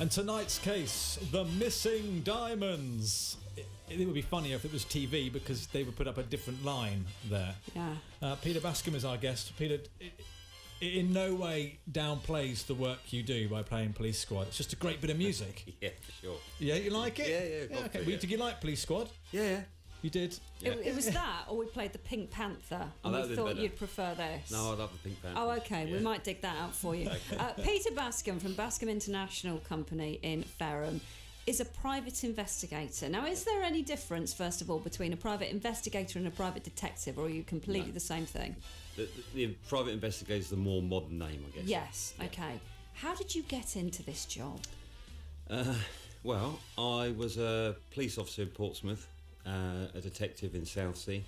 And tonight's case, the missing diamonds. It would be funnier if it was TV because they would put up a different line there. Yeah. Peter Bascombe is our guest. Peter, it in no way downplays the work you do by playing Police Squad. It's just a great bit of music. Yeah, for sure. Yeah, you like it? Yeah. Okay. Did you like Police Squad? Yeah. You did? Yeah. It was that, or we played the Pink Panther, and that we thought better. you'd prefer this. No, I love the Pink Panther. Oh, okay. Yeah. We might dig that out for you. Peter Bascombe from Bascombe International Company in Fareham is a private investigator. Now, is there any difference, first of all, between a private investigator and a private detective, or are you completely the same thing? The private investigator is the more modern name, I guess. Yes. Yeah. Okay. How did you get into this job? Well, I was a police officer in Portsmouth, a detective in Southsea,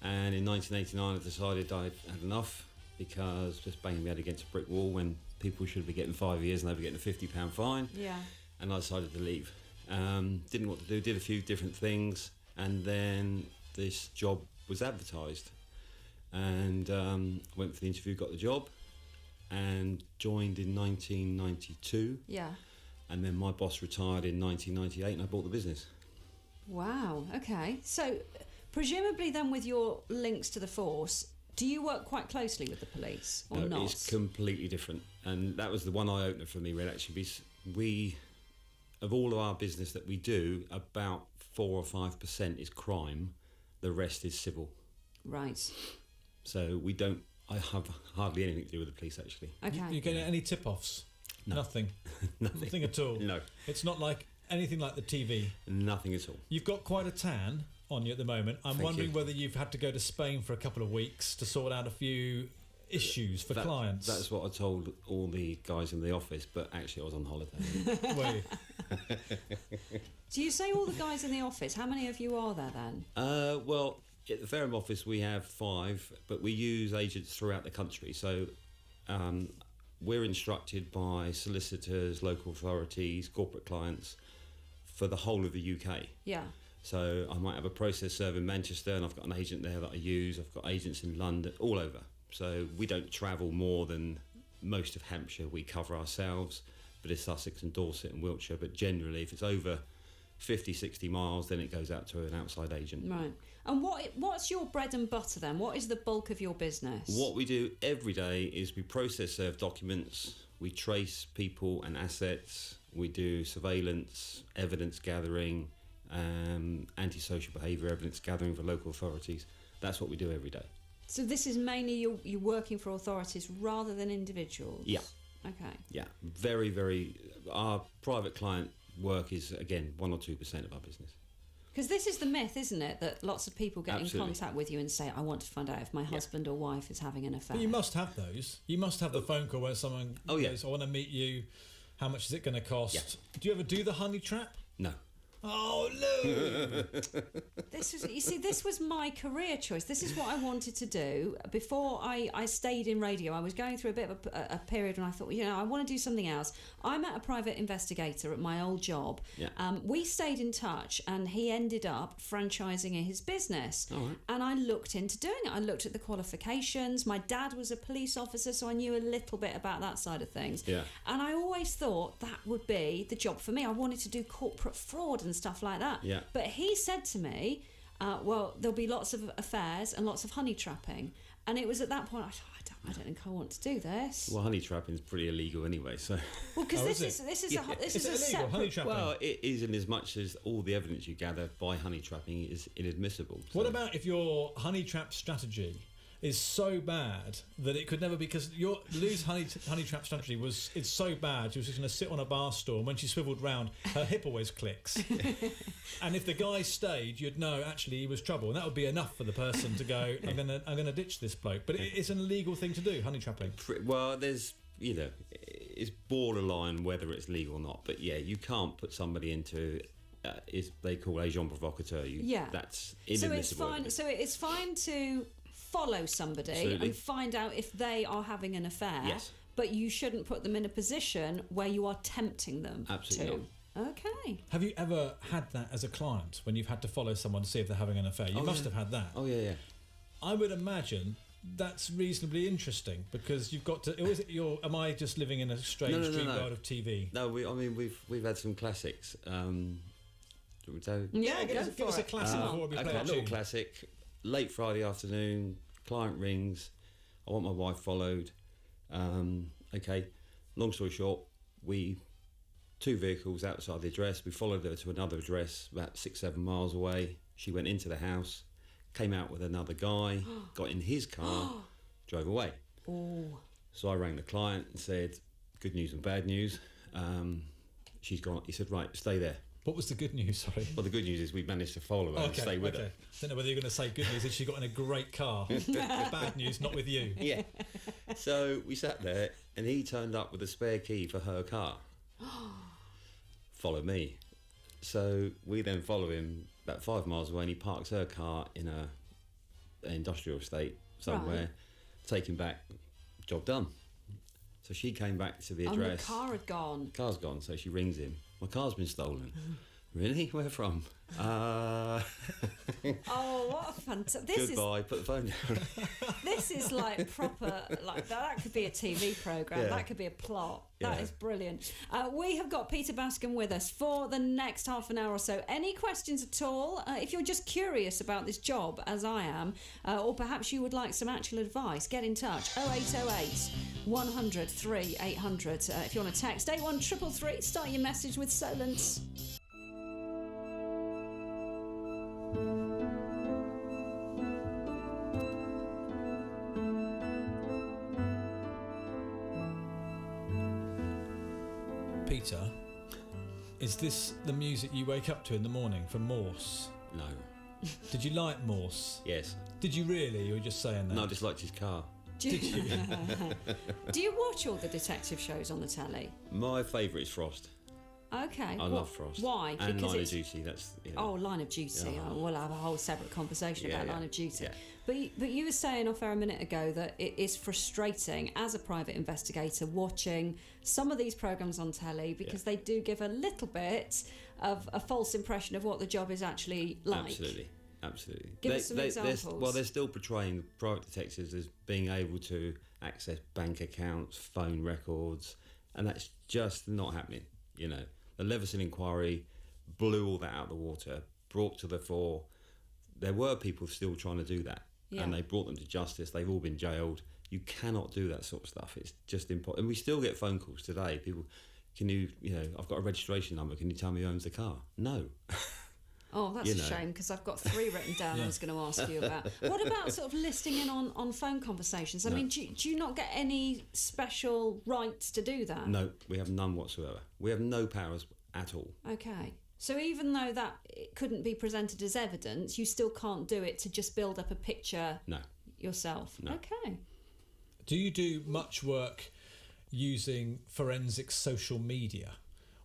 and in 1989 I decided I'd had enough because just banging my head against a brick wall when people should be getting 5 years and they were getting a £50 fine. Yeah. And I decided to leave. Didn't know what to do, did a few different things, and then this job was advertised. And went for the interview, got the job, and joined in 1992. Yeah. And then my boss retired in 1998 and I bought the business. Wow, okay. So, presumably then with your links to the force, do you work quite closely with the police or no, not? It's completely different. And that was the one eye-opener for me, really, actually. We, of all of our business that we do, about 4 or 5% is crime. The rest is civil. Right. So I have hardly anything to do with the police, actually. Okay. You get any tip-offs? No. Nothing? Nothing at all? No. It's not like anything like the TV? Nothing at all. You've got quite a tan on you at the moment. I'm wondering whether you've had to go to Spain for a couple of weeks to sort out a few issues for clients. That's what I told all the guys in the office, but actually I was on holiday. Were you? Do you say all the guys in the office? How many of you are there then? Well, at the Fareham office we have 5, but we use agents throughout the country. So we're instructed by solicitors, local authorities, corporate clients for the whole of the UK. Yeah. So I might have a process server in Manchester and I've got an agent there that I use. I've got agents in London, all over. So we don't travel more than most of Hampshire. We cover ourselves, but it's Sussex and Dorset and Wiltshire. But generally, if it's over 50, 60 miles, then it goes out to an outside agent. Right. And what's your bread and butter then? What is the bulk of your business? What we do every day is we process serve documents, we trace people and assets, we do surveillance, evidence gathering, antisocial behaviour evidence gathering for local authorities. That's what we do every day. So this is mainly you working for authorities rather than individuals? Yeah. Okay. Yeah. Very, very... Our private client work is, again, 1 or 2% of our business. Because this is the myth, isn't it? That lots of people get in contact with you and say, I want to find out if my husband or wife is having an affair. But you must have those. You must have the phone call where someone goes, I want to meet you. How much is it going to cost? Yeah. Do you ever do the honey trap? No. Oh, no! This was my career choice. This is what I wanted to do. Before I stayed in radio, I was going through a bit of a period when I thought, I want to do something else. I met a private investigator at my old job. Yeah. We stayed in touch and he ended up franchising his business. All right. And I looked into doing it. I looked at the qualifications. My dad was a police officer, so I knew a little bit about that side of things. Yeah. And I always thought that would be the job for me. I wanted to do corporate fraud and stuff like that. Yeah. But he said to me, well, there'll be lots of affairs and lots of honey trapping. And it was at that point I thought, I don't think I want to do this. Well, honey trapping is pretty illegal anyway, so... Well, because this is is it a illegal, separate... honey trapping? Well, it is in as much as all the evidence you gather by honey trapping is inadmissible. So. What about if your honey trap strategy is so bad that it could never be, because your Lou's honey trap strategy it's so bad she was just going to sit on a bar stool and when she swiveled round her hip always clicks and if the guy stayed you'd know actually he was trouble and that would be enough for the person to go I'm gonna ditch this bloke. But it's an illegal thing to do, honey trapping. Well, there's it's borderline whether it's legal or not, but yeah, you can't put somebody into is they call agent provocateur. That's inadmissible. So it's fine to follow somebody Absolutely. and find out if they are having an affair. Yes. But you shouldn't put them in a position where you are tempting them. Absolutely to. Okay. Have you ever had that as a client when you've had to follow someone to see if they're having an affair? You must have had that. Oh yeah. I would imagine that's reasonably interesting because you've got to. Is it am I just living in a strange dream world of TV? No, we've had some classics. Give us a classic before we play a a little tune. classic. Late Friday afternoon, client rings. I want my wife followed. Okay, long story short, two vehicles outside the address. We followed her to another address about 6-7 miles away. She went into the house, came out with another guy, got in his car, drove away. Oh. So I rang the client and said, good news and bad news. She's gone. He said, right, stay there. What was the good news? Sorry. Well, the good news is we managed to follow her and stay with her. I don't know whether you're going to say good news is she got in a great car. Bad news, not with you. Yeah. So we sat there and he turned up with a spare key for her car. Follow me. So we then follow him about 5 miles away and he parks her car in an industrial estate somewhere, Right. take him back, job done. So she came back to the address. And the car had gone. Car's gone, so she rings him. My car's been stolen. Really? Where from? Oh, what a fantastic! Goodbye. Put the phone down. This is like proper. Like that could be a TV program. Yeah. That could be a plot. That Yeah. is brilliant. We have got Peter Bascombe with us for the next half an hour or so. Any questions at all? If you're just curious about this job, as I am, or perhaps you would like some actual advice, get in touch. 0808 100 3800. If you want to text 81333, start your message with Solent. Peter, is this the music you wake up to in the morning from Morse? No. Did you like Morse? Yes. Did you really? You were just saying that? No, I just liked his car. Did you? Do you watch all the detective shows on the telly? My favourite is Frost. Okay. I love Frost. Why? And Because Line of it's... Duty. That's Oh, Line of Duty. Yeah. We'll have a whole separate conversation about Line of Duty. Yeah. But you were saying off air a minute ago that it is frustrating as a private investigator watching some of these programmes on telly because they do give a little bit of a false impression of what the job is actually like. Absolutely. Give us some examples. They're still portraying private detectives as being able to access bank accounts, phone records, and that's just not happening. You know, the Leveson inquiry blew all that out of the water, brought to the fore. There were people still trying to do that, and they brought them to justice. They've all been jailed. You cannot do that sort of stuff. It's just impossible. And we still get phone calls today. People, I've got a registration number. Can you tell me who owns the car? No. Oh, that's a shame because I've got 3 written down I was going to ask you about. What about sort of listening in on phone conversations? I mean, do you not get any special rights to do that? No, we have none whatsoever. We have no powers at all. Okay. So even though that it couldn't be presented as evidence, you still can't do it to just build up a picture yourself? No. Okay. Do you do much work using forensic social media,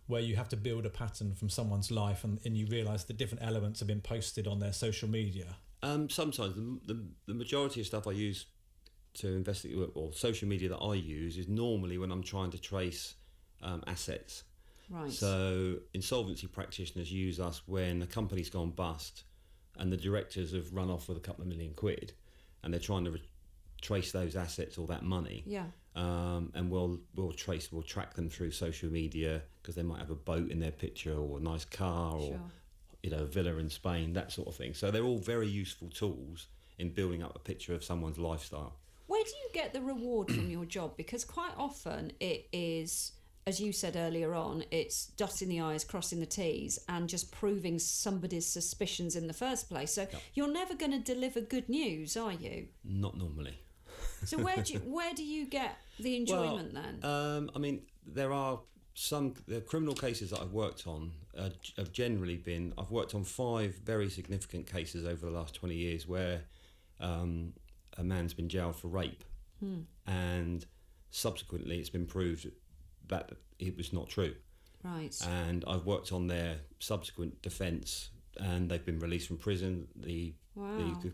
where you have to build a pattern from someone's life and you realise that different elements have been posted on their social media? Sometimes the majority of stuff I use to investigate, or social media that I use, is normally when I'm trying to trace assets. Right. So insolvency practitioners use us when a company's gone bust and the directors have run off with a couple of £1 million and they're trying to trace those assets or that money. Yeah. And we'll track them through social media because they might have a boat in their picture or a nice car or a villa in Spain, that sort of thing. So they're all very useful tools in building up a picture of someone's lifestyle. Where do you get the reward from your job? Because quite often it is, as you said earlier on, it's dotting the I's, crossing the T's, and just proving somebody's suspicions in the first place. So you're never going to deliver good news, are you? Not normally. So where do you get the enjoyment then? I mean, there are some criminal cases that I've worked on have generally been. I've worked on 5 very significant cases over the last 20 years where a man's been jailed for rape, and subsequently it's been proved that it was not true. Right. And I've worked on their subsequent defence, and they've been released from prison. The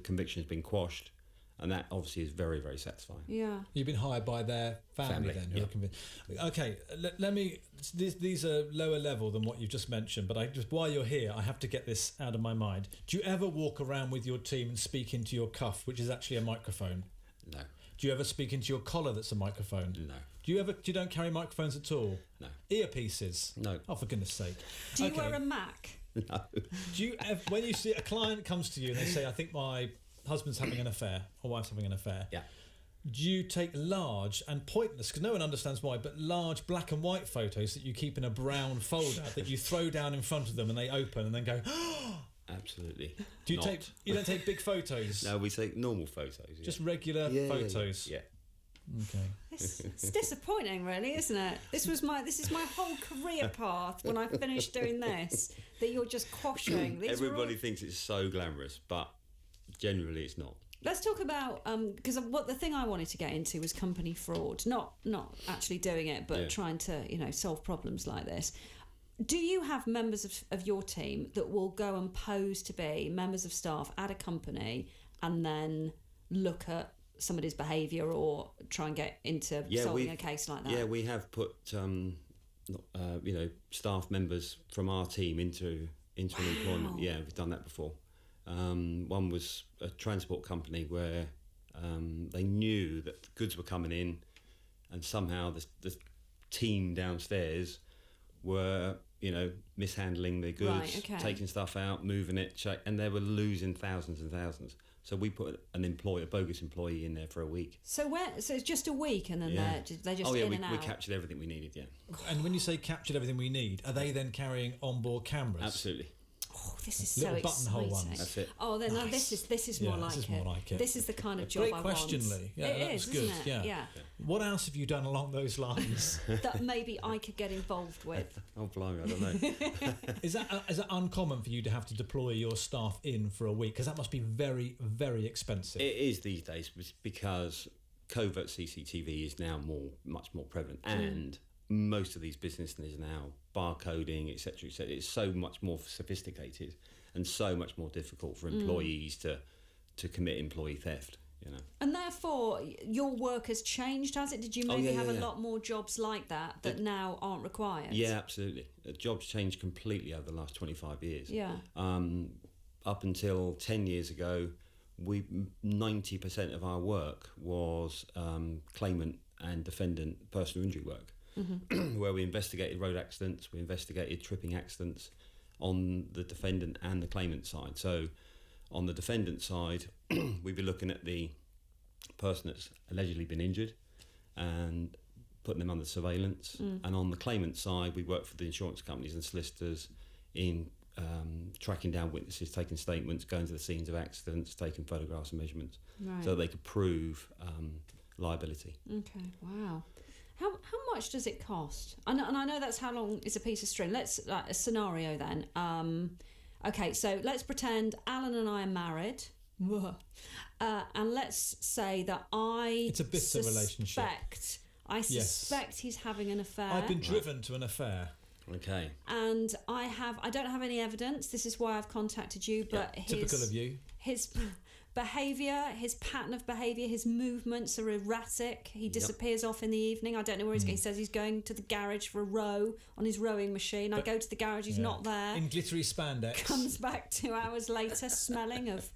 conviction has been quashed. And that obviously is very, very satisfying. Yeah. You've been hired by their family then? Who are convinced. Okay, let me... These are lower level than what you've just mentioned, but while you're here, I have to get this out of my mind. Do you ever walk around with your team and speak into your cuff, which is actually a microphone? No. Do you ever speak into your collar that's a microphone? No. You don't carry microphones at all? No. Earpieces? No. Oh, for goodness sake. Do you wear a Mac? No. Do you when you see a client comes to you and they say, I think my husband's having an affair or wife's having an affair, Yeah. do you take large and pointless, because no one understands why, but large black and white photos that you keep in a brown folder that you throw down in front of them and they open and then go, Absolutely. do you you don't take big photos? No, we take normal photos. Yeah. Just regular photos? Yeah. Okay. It's disappointing, really, isn't it? This is my whole career path. When I finished doing this, that you're just quashing. Everybody thinks it's so glamorous, but generally it's not. Let's talk about because the thing I wanted to get into was company fraud, not actually doing it, but trying to solve problems like this. Do you have members of your team that will go and pose to be members of staff at a company and then look at somebody's behaviour or try and get into solving a case like that? Yeah, we have put staff members from our team into an employment. Yeah, we've done that before. One was a transport company where they knew that goods were coming in, and somehow the team downstairs were mishandling their goods, taking stuff out, moving it, and they were losing thousands and thousands. So we put a bogus employee in there for a week. So it's just a week, and then they're just in and out. We captured everything we needed. Yeah. And when you say captured everything we need, are they then carrying onboard cameras? Absolutely. Oh, this is Little so buttonhole exciting. ones. That's it. Oh, then Nice. This is more like it. This is the kind of job Great I question, want. Lee. Yeah, It that is, was good. isn't it? Yeah. What else have you done along those lines? That maybe I could get involved with. Oh, blimey, I don't know. Is that uncommon for you to have to deploy your staff in for a week? Because that must be very, very expensive. It is these days because covert CCTV is now much more prevalent, and most of these businesses now barcoding, etc., etc. It's so much more sophisticated and so much more difficult for employees to commit employee theft. And therefore, your work has changed, has it? Did you maybe have a lot more jobs like that now aren't required? Yeah, absolutely. Jobs changed completely over the last 25 years. Yeah. Up until 10 years ago, 90% of our work was claimant and defendant personal injury work, where we investigated road accidents, we investigated tripping accidents on the defendant and the claimant side. So on the defendant side, we'd be looking at the person that's allegedly been injured and putting them under surveillance. And on the claimant side, we work for the insurance companies and solicitors in tracking down witnesses, taking statements, going to the scenes of accidents, taking photographs and measurements, so they could prove liability. Okay, wow. How much does it cost? And I know that's how long is a piece of string. Let's a scenario then. Okay, so let's pretend Alan and I are married, and let's say that it's a bitter relationship. I suspect he's having an affair. I've been driven to an affair. Okay. And I don't have any evidence. This is why I've contacted you. But typical of you. His behaviour, his pattern of behaviour, his movements are erratic. He disappears off in the evening. I don't know where he's going. He says he's going to the garage for a row on his rowing machine. I go to the garage, he's not there. In glittery spandex. Comes back 2 hours later smelling of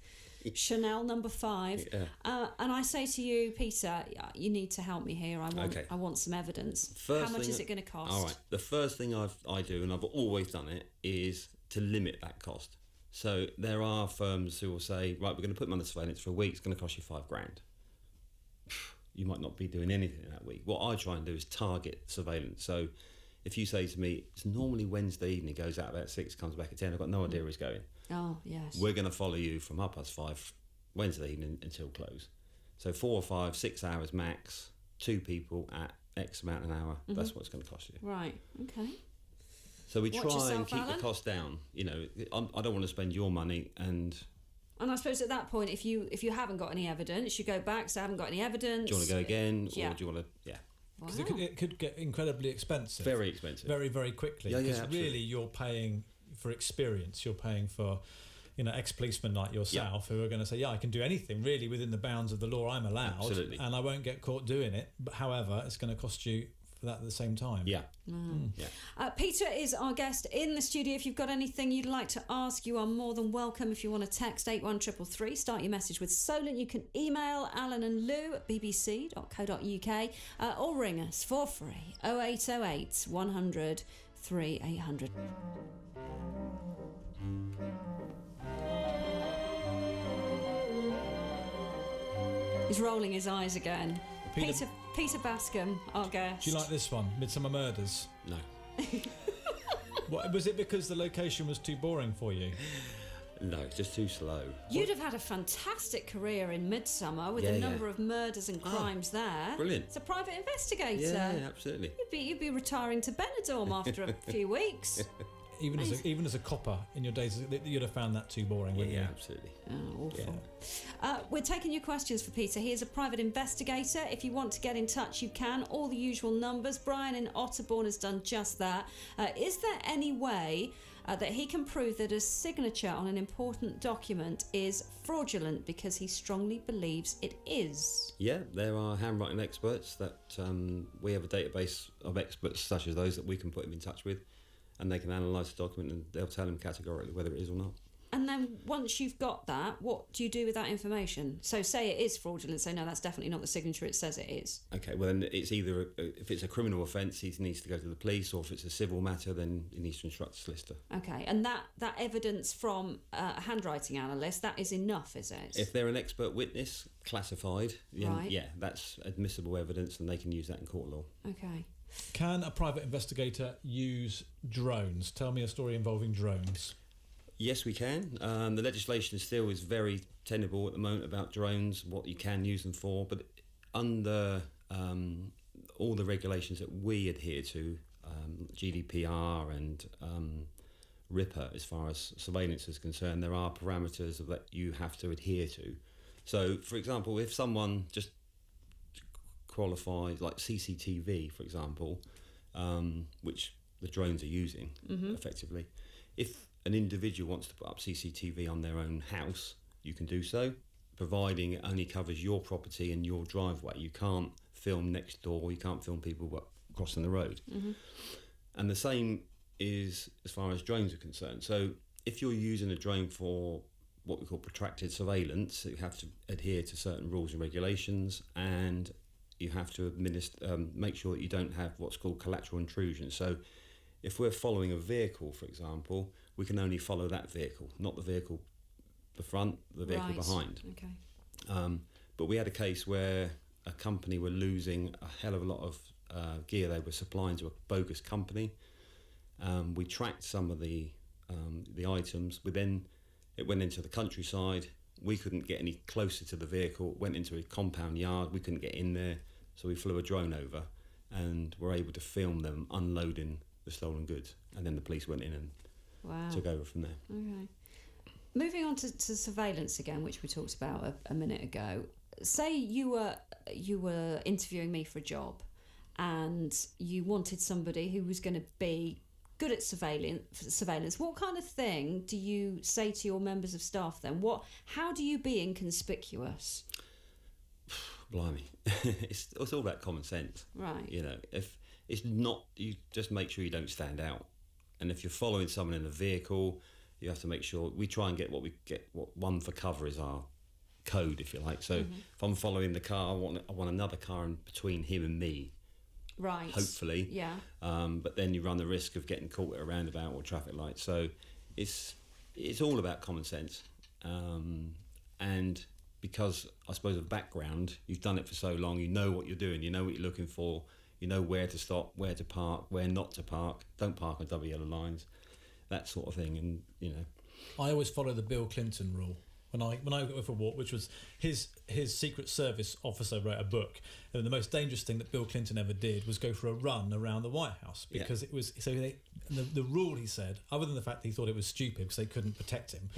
Chanel No. 5. Yeah. And I say to you, Peter, you need to help me here. I want some evidence. How much is it going to cost? All right. The first thing I do, and I've always done it, is to limit that cost. So there are firms who will say, right, we're going to put them under surveillance for a week. It's going to cost you $5,000. You might not be doing anything in that week. What I try and do is target surveillance. So if you say to me, it's normally Wednesday evening, goes out about 6, comes back at 10, I've got no idea where he's going. Oh, yes. We're going to follow you from 5:30 Wednesday evening until close. So 4 or 5, 6 hours max, 2 people at X amount an hour. That's what it's going to cost you. Right, okay. So we Watch try yourself, and keep Alan. the cost down. I don't want to spend your money and I suppose at that point, if you haven't got any evidence, you go back. So I haven't got any evidence. do you want to go again, Yeah. or do you want to? Yeah, Because it could get incredibly expensive. very expensive. Very, very quickly. Yeah, Because absolutely. really you're paying for experience. You're paying for, ex-policemen like yourself who are going to say, I can do anything really within the bounds of the law I'm allowed. Absolutely. And I won't get caught doing it. But however, it's going to cost you that at the same time. Yeah. Peter is our guest in the studio. If you've got anything you'd like to ask, you are more than welcome. If you want to text 81333, start your message with Solent. You can email Alan and Lou at bbc.co.uk or ring us for free 0808 100 3800. He's rolling his eyes again. Peter Bascombe, our guest. Do you like this one, Midsummer Murders? No. What, was it because the location was too boring for you? No, it's just too slow. You'd have had a fantastic career in Midsummer with a number of murders and crimes there. Brilliant. It's a private investigator. Yeah, absolutely. You'd be retiring to Benidorm after a few weeks. Even as a copper in your days, you'd have found that too boring, wouldn't you? Yeah, absolutely. Oh, awful. Yeah. We're taking your questions for Peter. He is a private investigator. If you want to get in touch, you can. All the usual numbers. Brian in Otterbourne has done just that. Is there any way that he can prove that a signature on an important document is fraudulent, because he strongly believes it is? Yeah, there are handwriting experts that we have a database of experts such as those that we can put him in touch with, and they can analyse the document and they'll tell him categorically whether it is or not. And then once you've got that, what do you do with that information? So say it is fraudulent, say no, that's definitely not the signature it says it is. Okay, well then it's either, if it's a criminal offence, he needs to go to the police, or if it's a civil matter, then he needs to instruct a solicitor. Okay, and that evidence from a handwriting analyst, that is enough, is it? If they're an expert witness, classified, then Right. yeah, that's admissible evidence and they can use that in court law. Okay. Can a private investigator use drones? Tell me a story involving drones. Yes, we can. The legislation still is very tenable at the moment about drones, what you can use them for, but under all the regulations that we adhere to, GDPR and RIPA, as far as surveillance is concerned, there are parameters that you have to adhere to. So, for example, if someone just qualifies, like CCTV, for example, which the drones are using effectively, if an individual wants to put up CCTV on their own house, you can do so, providing it only covers your property and your driveway. You can't film next door, you can't film people crossing the road. And the same is as far as drones are concerned. So if you're using a drone for what we call protracted surveillance, you have to adhere to certain rules and regulations, and you have to make sure that you don't have what's called collateral intrusion. So if we're following a vehicle, for example, we can only follow that vehicle, not the vehicle the front, the vehicle behind. Okay. But we had a case where a company were losing a hell of a lot of gear they were supplying to a bogus company. We tracked some of the items, but then it went into the countryside. We couldn't get any closer to the vehicle. It went into a compound yard. We couldn't get in there, so we flew a drone over and were able to film them unloading the stolen goods. And then the police went in and took over from there. Okay. Moving on to surveillance again, which we talked about a minute ago. Say you were interviewing me for a job, and you wanted somebody who was going to be good at surveillance. What kind of thing do you say to your members of staff then? How do you be inconspicuous? Blimey, it's all about common sense, right? You know, if it's not, you just make sure you don't stand out. And if you're following someone in a vehicle, you have to make sure we try and get what one for cover is our code, if you like. So if I'm following the car, I want another car in between him and me. Right. Hopefully. Yeah. But then you run the risk of getting caught at a roundabout or traffic light. So it's all about common sense. And because I suppose of background, you've done it for so long, you know what you're doing, you know what you're looking for, you know where to stop, where to park, where not to park, don't park on double yellow lines, that sort of thing. And you know, I always follow the Bill Clinton rule. When I go for a walk, which was his Secret Service officer wrote a book, and the most dangerous thing that Bill Clinton ever did was go for a run around the White House, because it was the rule, he said, other than the fact that he thought it was stupid because they couldn't protect him,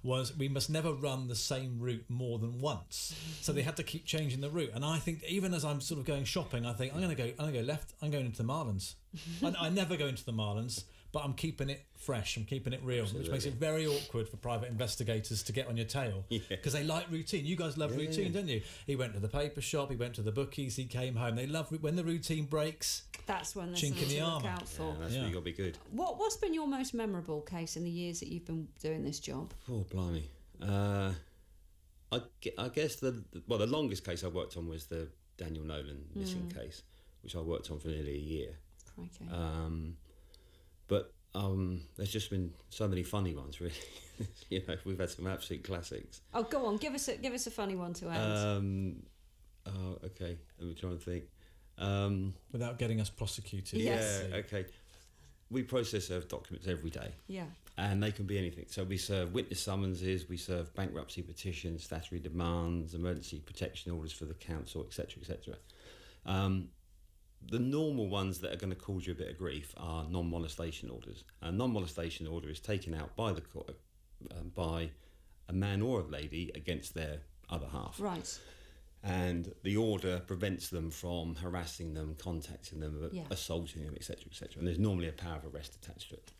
was we must never run the same route more than once. So they had to keep changing the route. And I think even as I'm sort of going shopping, I think I'm going to go left. I'm going into the Marlins. I never go into the Marlins. but I'm keeping it fresh. I'm keeping it real, Absolutely. which makes it very awkward for private investigators to get on your tail because they like routine. You guys love routine, don't you? He went to the paper shop. He went to the bookies. He came home. They love when the routine breaks. That's when there's Chink in something the to look armour. out for. That's where you got to be good. What's been your most memorable case in the years that you've been doing this job? Oh, blimey. I guess the longest case I worked on was the Daniel Nolan missing case, which I worked on for nearly a year. Crikey. But there's just been so many funny ones, really. We've had some absolute classics. Oh, go on, give us a funny one to end. Okay, let me try and think. Without getting us prosecuted. Yes. Yeah, okay. We process serve documents every day. Yeah. And they can be anything. So we serve witness summonses, we serve bankruptcy petitions, statutory demands, emergency protection orders for the council, etc., etc. The normal ones that are going to cause you a bit of grief are non-molestation orders. A non-molestation order is taken out by the court by a man or a lady against their other half. Right. And the order prevents them from harassing them, contacting them, assaulting them, etc., etc. And there's normally a power of arrest attached to it.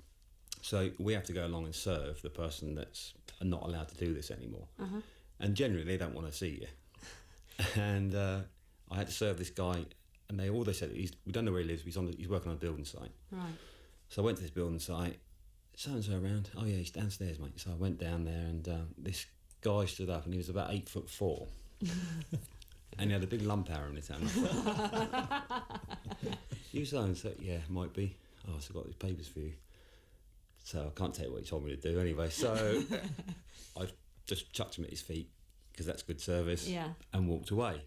So we have to go along and serve the person that's not allowed to do this anymore. Uh-huh. And generally they don't want to see you. And I had to serve this guy, and they said we don't know where he lives. He's working on a building site. Right. So I went to this building site. So and so around. Oh yeah, he's downstairs, mate. So I went down there, and this guy stood up, and he was about 8'4". And he had a big lump arrow in his hand. You so and so? Yeah, might be. Oh, so I've got these papers for you. So I can't tell you what he told me to do anyway. So I just chucked him at his feet, because that's good service, and walked away.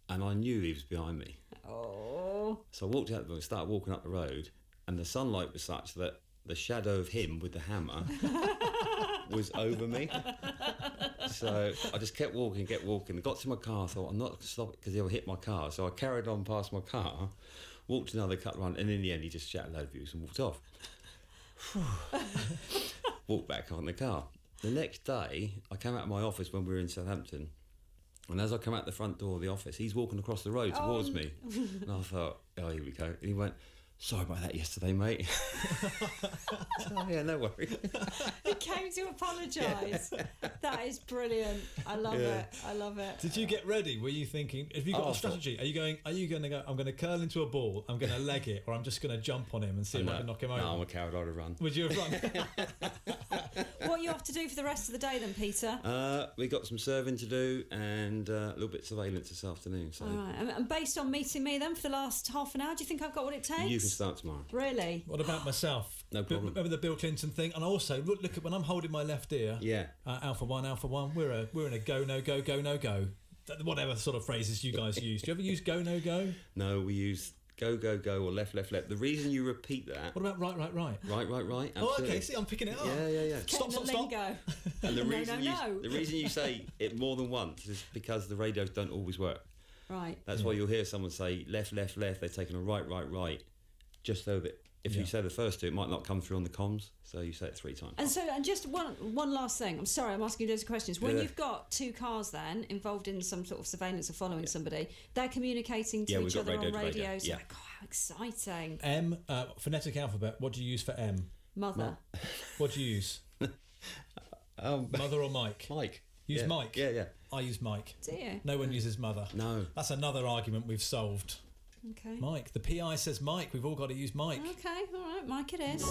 And I knew he was behind me. Oh. So I walked out and started walking up the road, and the sunlight was such that the shadow of him with the hammer was over me. So I just kept walking. Got to my car, thought I'm not going to stop it because he'll hit my car. So I carried on past my car, walked another cut round, and in the end he just shouted a load of abuse and walked off. Walked back on the car. The next day, I came out of my office when we were in Southampton, and as I come out the front door of the office, he's walking across the road towards me. And I thought, oh, here we go. And he went, sorry about that yesterday, mate. Oh, yeah, no worries. He came to apologise. That is brilliant. I love it. Did you get ready? Were you thinking, have you got a strategy? Are you going to go, I'm going to curl into a ball, I'm going to leg it, or I'm just going to jump on him and see if I can knock him over? No, I'm a coward, I'd have run. Would you have run? What are you off to do for the rest of the day then, Peter? We got some serving to do and a little bit of surveillance this afternoon. So. All right. And based on meeting me then for the last half an hour, do you think I've got what it takes? You can start tomorrow. Really? What about myself? No problem. Remember the Bill Clinton thing? And also, look at when I'm holding my left ear. Yeah. Alpha 1, we're in a go, no go, go, no go. Whatever sort of phrases you guys use. Do you ever use go, no go? No, we use go, go, go, or left, left, left. The reason you repeat that... What about right, right, right? Right, right, right. Oh, Absolutely. okay, see, I'm picking it up. Yeah. Stop. And the No, reason no. the reason you say it more than once is because the radios don't always work. Right. That's why you'll hear someone say left, left, left. They're taking a right, right, right, just so that if you say the first two, it might not come through on the comms. So you say it 3 times. And just one last thing. I'm sorry, I'm asking you loads of questions. When you've got 2 cars then involved in some sort of surveillance or following somebody, they're communicating to each other on radios. Yeah. God, how exciting. M, phonetic alphabet. What do you use for M? Mother. What do you use? Mother or Mike? Mike. Use Mike? Yeah. I use Mike. Do you? No one uses mother. No. That's another argument we've solved. Okay. Mike. The PI says Mike. We've all got to use Mike. Okay, all right, Mike it is.